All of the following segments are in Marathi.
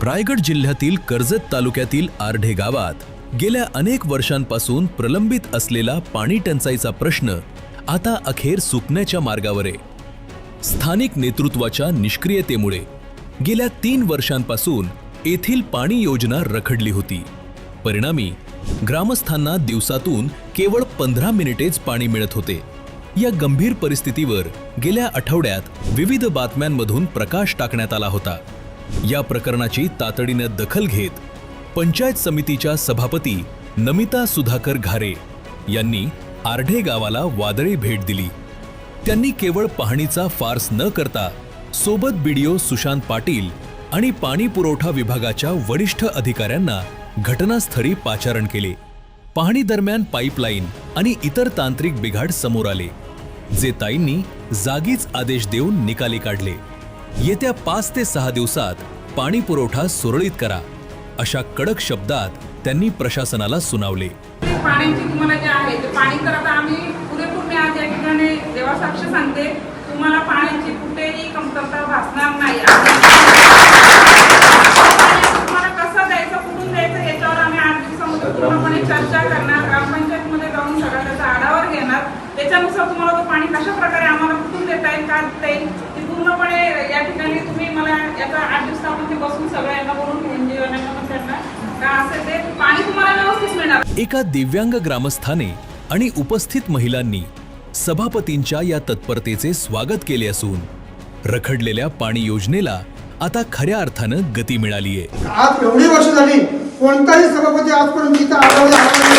रायगड जिल्ह्यातील कर्जत तालुक्यातील आर्ढे गावात गेल्या अनेक वर्षांपासून प्रलंबित असलेला पाणी टंचाईचा प्रश्न आता अखेर सुटण्याच्या मार्गावर आहे। स्थानिक नेतृत्वाच्या निष्क्रियतेमुळे गेल्या 3 वर्षांपासून येथील पाणी योजना रखडली होती। परिणामी ग्रामस्थांना दिवसातून केवळ 15 मिनिटेच पाणी मिळत होते। या गंभीर परिस्थितीवर गेल्या आठवड्यात विविध बातम्यांमधून प्रकाश टाकण्यात आला होता। या प्रकरणाची तातडीने दखल घेत पंचायत समितीच्या सभापती नमिता सुधाकर घारे यांनी आर्ढे गावाला वादळी भेट दिली। त्यांनी केवळ पाहणीचा फार्स न करता सोबत बीडीओ सुशांत पाटील आणि पाणी पुरवठा विभागाच्या वरिष्ठ अधिकाऱ्यांना घटनास्थळी पाचारण केले। पाहणी दरम्यान पाईपलाईन आणि इतर तांत्रिक बिघाड समोर आले, जे ताईंनी जागीच आदेश देऊन निकाली काढले। येत्या 5 ते 6 दिवसात पाणी पुरवठा सुरळीत करा, अशा कडक शब्दात त्यांनी प्रशासनाला सुनावले। पाण्याची तुम्हाला जे आहे ते पाणी तर आता आम्ही पुरेपूर मी आज या ठिकाणी देवासाक्ष सांगते, तुम्हाला पाण्याची कुठेही कमतरता भासणार नाही। तुम्हाला कसं द्यायचं, कुठून द्यायचं याच्यावर आम्ही 8 दिवसामध्ये पूर्णपणे चर्चा करणार, ग्रामपंचायतमध्ये जाऊन सगळा त्याचा आढावा घेणार। त्याच्यानुसार तुम्हाला तो पाणी कशा प्रकारे आम्हाला कुठून देता येईल, का देता येईल ते पूर्णपणे या ठिकाणी तुम्ही मला याचा 8 दिवसामध्ये बसून सगळ्यांना बोलून का असेल ते पाणी तुम्हाला व्यवस्थित मिळणार। एका दिव्यांग ग्रामस्थाने आणि उपस्थित महिलांनी सभापतींच्या या तत्परतेचे स्वागत केले असून रखडलेल्या पाणी योजनेला आता खऱ्या अर्थानं गती मिळाली आहे। आज एवढी वर्ष झाली कोणताही सभापती आजपर्यंत इथं आढळला नाही।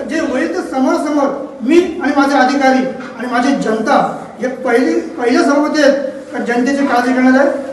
जे होईल ते समोर मी आणि माझे अधिकारी आणि माझी जनता हे पहिले सभापती आहेत का जनतेची काळजी घेणार आहे।